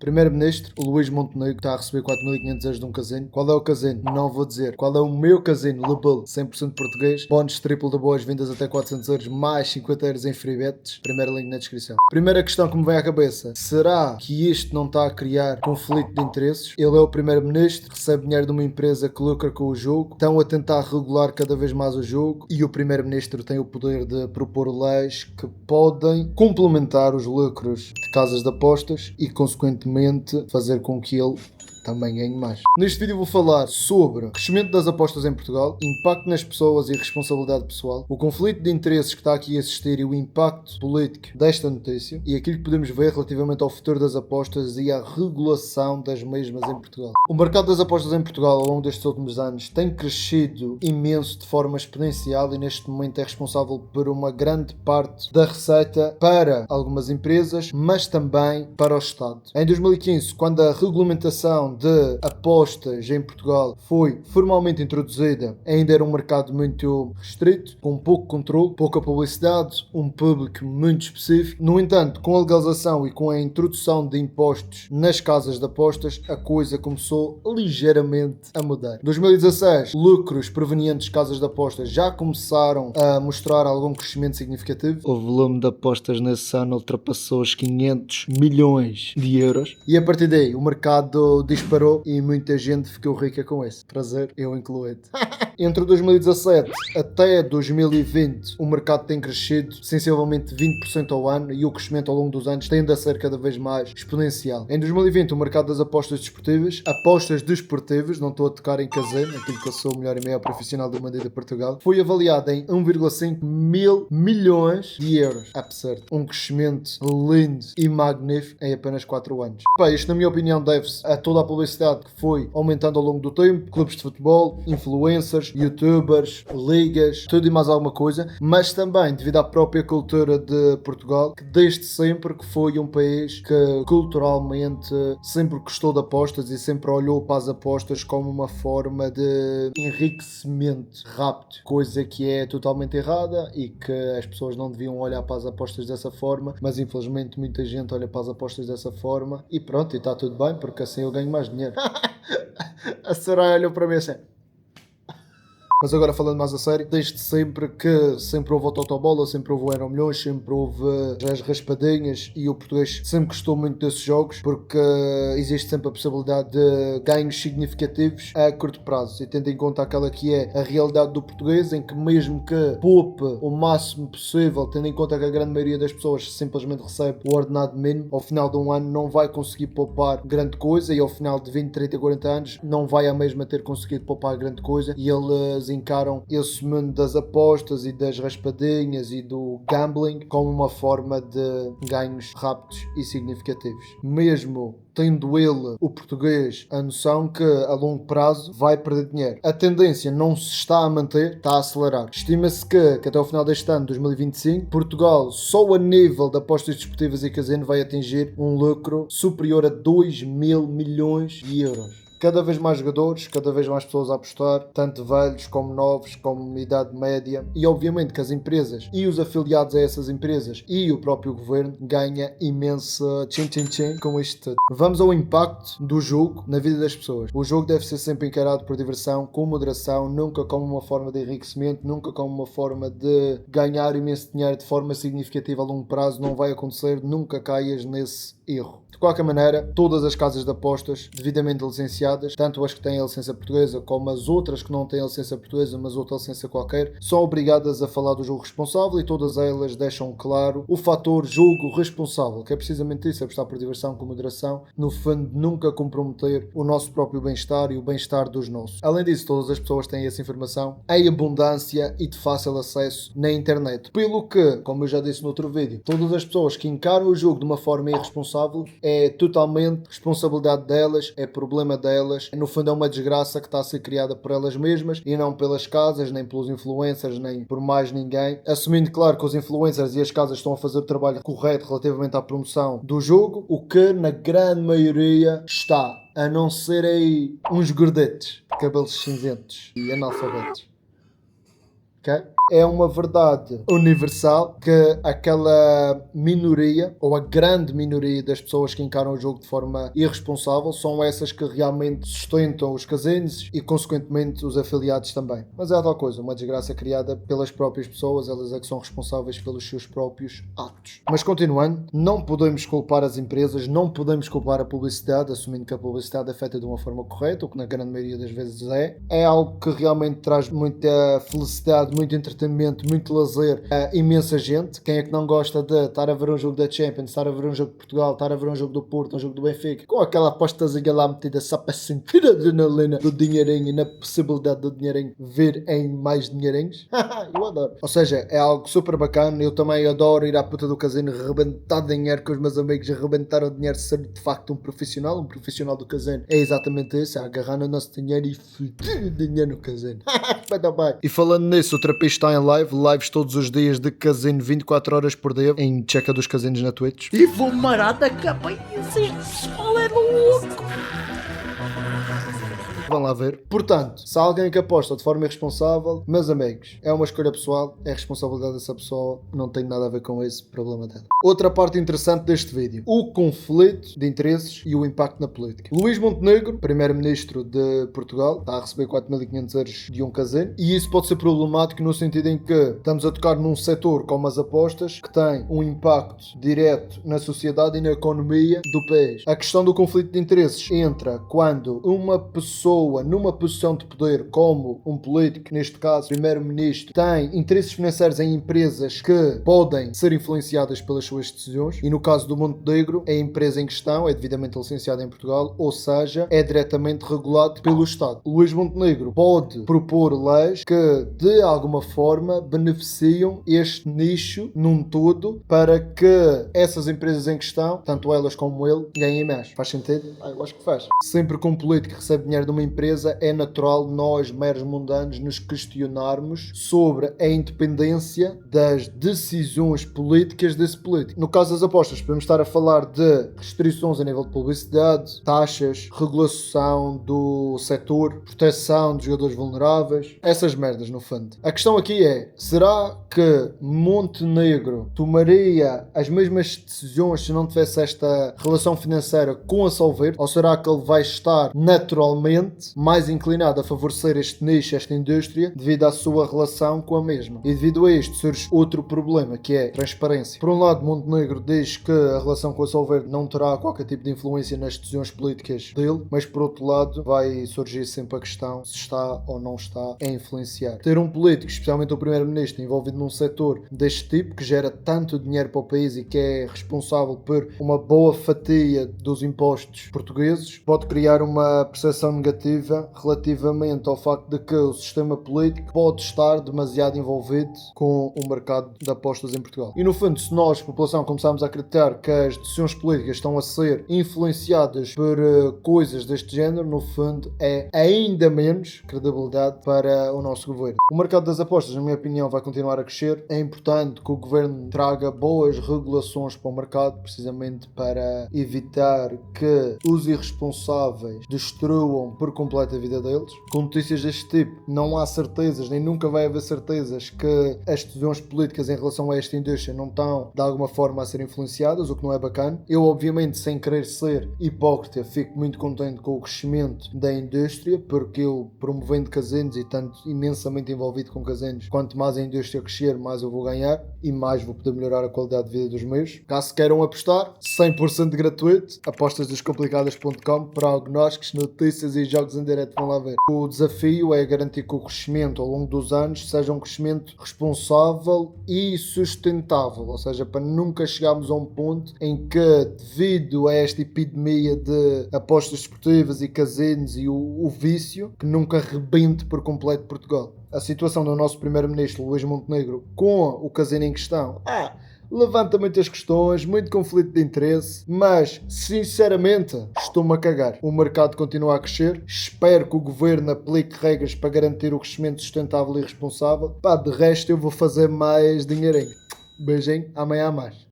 Primeiro-Ministro, o Luís Montenegro, está a receber 4.500 € de um casino. Qual é o casino? Não vou dizer. Qual é o meu casino? Lebel, 100% português. Bónus triplo de boas-vindas até 400 € mais 50 € em free bets. Primeiro link na descrição. Primeira questão que me vem à cabeça. Será que isto não está a criar conflito de interesses? Ele é o Primeiro-Ministro, recebe dinheiro de uma empresa que lucra com o jogo. Estão a tentar regular cada vez mais o jogo. E o Primeiro-Ministro tem o poder de propor leis que podem complementar os lucros de casas de apostas e, consequentemente, fazer com que ele também ganhe mais. Neste vídeo vou falar sobre o crescimento das apostas em Portugal, impacto nas pessoas e responsabilidade pessoal, o conflito de interesses que está aqui a existir e o impacto político desta notícia e aquilo que podemos ver relativamente ao futuro das apostas e à regulação das mesmas em Portugal. O mercado das apostas em Portugal ao longo destes últimos anos tem crescido imenso de forma exponencial e neste momento é responsável por uma grande parte da receita para algumas empresas, mas também para o Estado. Em 2015, quando a regulamentação de apostas em Portugal foi formalmente introduzida, ainda era um mercado muito restrito, com pouco controle, pouca publicidade, um público muito específico. No entanto, com a legalização e com a introdução de impostos nas casas de apostas, a coisa começou ligeiramente a mudar. Em 2016, lucros provenientes de casas de apostas já começaram a mostrar algum crescimento significativo. O volume de apostas nesse ano ultrapassou os 500 milhões de euros e a partir daí o mercado disparou e muita gente ficou rica com isso. Prazer, eu incluído. Entre 2017 até 2020, o mercado tem crescido sensivelmente 20% ao ano e o crescimento ao longo dos anos tende a ser cada vez mais exponencial. Em 2020, o mercado das apostas desportivas, não estou a tocar em casino, aquilo que eu sou o melhor e maior profissional do mundo de Portugal, foi avaliado em 1,5 mil milhões de euros. Absurdo. Um crescimento lindo e magnífico em apenas 4 anos. Isto, na minha opinião, deve-se a toda a publicidade que foi aumentando ao longo do tempo, clubes de futebol, influencers, youtubers, ligas, tudo e mais alguma coisa, mas também devido à própria cultura de Portugal, que desde sempre que foi um país que culturalmente sempre gostou de apostas e sempre olhou para as apostas como uma forma de enriquecimento rápido, coisa que é totalmente errada e que as pessoas não deviam olhar para as apostas dessa forma, mas infelizmente muita gente olha para as apostas dessa forma e pronto, e está tudo bem, porque assim eu ganho mais dinheiro. A Soraya olhou para mim assim. Mas agora falando mais a sério, desde sempre houve o Totobola, sempre houve o Euromilhões, sempre houve as raspadinhas e o português sempre gostou muito desses jogos porque existe sempre a possibilidade de ganhos significativos a curto prazo e tendo em conta aquela que é a realidade do português em que mesmo que poupe o máximo possível, tendo em conta que a grande maioria das pessoas simplesmente recebe o ordenado mínimo, ao final de um ano não vai conseguir poupar grande coisa e ao final de 20, 30, 40 anos não vai a mesma ter conseguido poupar grande coisa e eles encaram esse mundo das apostas e das raspadinhas e do gambling como uma forma de ganhos rápidos e significativos. Mesmo tendo ele, o português, a noção que a longo prazo vai perder dinheiro. A tendência não se está a manter, está a acelerar. Estima-se que até o final deste ano, 2025, Portugal, só a nível de apostas desportivas e casino, vai atingir um lucro superior a 2 mil milhões de euros. Cada vez mais jogadores, cada vez mais pessoas a apostar, tanto velhos como novos, como idade média. E obviamente que as empresas e os afiliados a essas empresas e o próprio governo ganha imensa tchin-tchin-tchin com isto tudo. Vamos ao impacto do jogo na vida das pessoas. O jogo deve ser sempre encarado por diversão, com moderação, nunca como uma forma de enriquecimento, nunca como uma forma de ganhar imenso dinheiro de forma significativa a longo prazo. Não vai acontecer, nunca caias nesse erro. De qualquer maneira, todas as casas de apostas devidamente licenciadas, tanto as que têm a licença portuguesa como as outras que não têm a licença portuguesa, mas outra licença qualquer, são obrigadas a falar do jogo responsável e todas elas deixam claro o fator jogo responsável, que é precisamente isso, apostar por diversão com moderação, no fundo nunca comprometer o nosso próprio bem-estar e o bem-estar dos nossos. Além disso, todas as pessoas têm essa informação em abundância e de fácil acesso na internet. Pelo que, como eu já disse no outro vídeo, todas as pessoas que encaram o jogo de uma forma irresponsável é totalmente responsabilidade delas, é problema delas, no fundo é uma desgraça que está a ser criada por elas mesmas e não pelas casas, nem pelos influencers, nem por mais ninguém, assumindo claro que os influencers e as casas estão a fazer o trabalho correto relativamente à promoção do jogo, o que na grande maioria está, a não ser aí uns gordetes, cabelos cinzentos e analfabetos. Okay? é uma verdade universal que aquela minoria, ou a grande minoria das pessoas que encaram o jogo de forma irresponsável, são essas que realmente sustentam os casinos e, consequentemente, os afiliados também. Mas é a tal coisa, uma desgraça criada pelas próprias pessoas, elas é que são responsáveis pelos seus próprios atos. Mas continuando, não podemos culpar as empresas, não podemos culpar a publicidade, assumindo que a publicidade é feita de uma forma correta, o que na grande maioria das vezes é algo que realmente traz muita felicidade, muito entretenimento, muito lazer a imensa gente. Quem é que não gosta de estar a ver um jogo da Champions, estar a ver um jogo de Portugal, estar a ver um jogo do Porto, um jogo do Benfica, com aquela apostazinha lá metida só para sentir a adrenalina do dinheirinho e na possibilidade do dinheirinho vir em mais dinheirinhos? Eu adoro. Ou seja, é algo super bacana. Eu também adoro ir à puta do casino, rebentar dinheiro com os meus amigos, rebentar o dinheiro, ser de facto um profissional do casino. É exatamente isso, é agarrar no nosso dinheiro e fuder o dinheiro no casino. Vai dar bem. E falando nisso, o Trapiche está em lives todos os dias de casino, 24 horas por dia, em checa dos casinos na Twitch. E vou marar da cabeça, este pessoal é louco. Vão lá ver. Portanto, se há alguém que aposta de forma irresponsável, meus amigos, é uma escolha pessoal, é responsabilidade dessa pessoa, não tem nada a ver com esse problema dela. Outra parte interessante deste vídeo, o conflito de interesses e o impacto na política. Luís Montenegro, primeiro-ministro de Portugal, está a receber 4.500 euros de um casino, e isso pode ser problemático no sentido em que estamos a tocar num setor como as apostas, que tem um impacto direto na sociedade e na economia do país. A questão do conflito de interesses entra quando uma pessoa numa posição de poder, como um político, neste caso primeiro-ministro, tem interesses financeiros em empresas que podem ser influenciadas pelas suas decisões, e no caso do Montenegro, a empresa em questão é devidamente licenciada em Portugal, ou seja, é diretamente regulado pelo Estado. Luís Montenegro pode propor leis que de alguma forma beneficiam este nicho num todo para que essas empresas em questão, tanto elas como ele, ganhem mais. Faz sentido? Eu acho que faz. Sempre que um político recebe dinheiro de uma empresa, é natural nós, meros mundanos, nos questionarmos sobre a independência das decisões políticas desse político. No caso das apostas, podemos estar a falar de restrições a nível de publicidade, taxas, regulação do setor, proteção de jogadores vulneráveis, essas merdas no fundo. A questão aqui é, será que Montenegro tomaria as mesmas decisões se não tivesse esta relação financeira com a Solverde? Ou será que ele vai estar naturalmente mais inclinado a favorecer este nicho, esta indústria, devido à sua relação com a mesma? E devido a isto surge outro problema, que é transparência. Por um lado, Montenegro diz que a relação com a Solverde não terá qualquer tipo de influência nas decisões políticas dele, mas por outro lado vai surgir sempre a questão se está ou não está a influenciar. Ter um político, especialmente o primeiro-ministro, envolvido num setor deste tipo, que gera tanto dinheiro para o país e que é responsável por uma boa fatia dos impostos portugueses, pode criar uma percepção negativa relativamente ao facto de que o sistema político pode estar demasiado envolvido com o mercado de apostas em Portugal. E no fundo, se nós, população, começarmos a acreditar que as decisões políticas estão a ser influenciadas por coisas deste género, no fundo é ainda menos credibilidade para o nosso governo. O mercado das apostas, na minha opinião, vai continuar a crescer. É importante que o governo traga boas regulações para o mercado, precisamente para evitar que os irresponsáveis destruam por completo a vida deles. Com notícias deste tipo, não há certezas, nem nunca vai haver certezas que as decisões políticas em relação a esta indústria não estão de alguma forma a ser influenciadas, o que não é bacana. Eu, obviamente, sem querer ser hipócrita, fico muito contente com o crescimento da indústria, porque eu, promovendo casinos e tanto imensamente envolvido com casinos, quanto mais a indústria crescer, mais eu vou ganhar e mais vou poder melhorar a qualidade de vida dos meus. Caso queiram apostar, 100% gratuito, apostasdescomplicadas.com, prognósticos, notícias e jogos em direto, vão lá ver. O desafio é garantir que o crescimento ao longo dos anos seja um crescimento responsável e sustentável, ou seja, para nunca chegarmos a um ponto em que, devido a esta epidemia de apostas desportivas e casinos e o vício, que nunca rebente por completo Portugal. A situação do nosso primeiro-ministro Luís Montenegro com o casino em questão levanta muitas questões, muito conflito de interesse, mas sinceramente estou-me a cagar. O mercado continua a crescer, espero que o governo aplique regras para garantir o crescimento sustentável e responsável. De resto eu vou fazer mais dinheirinho. Beijinho, amanhã há mais.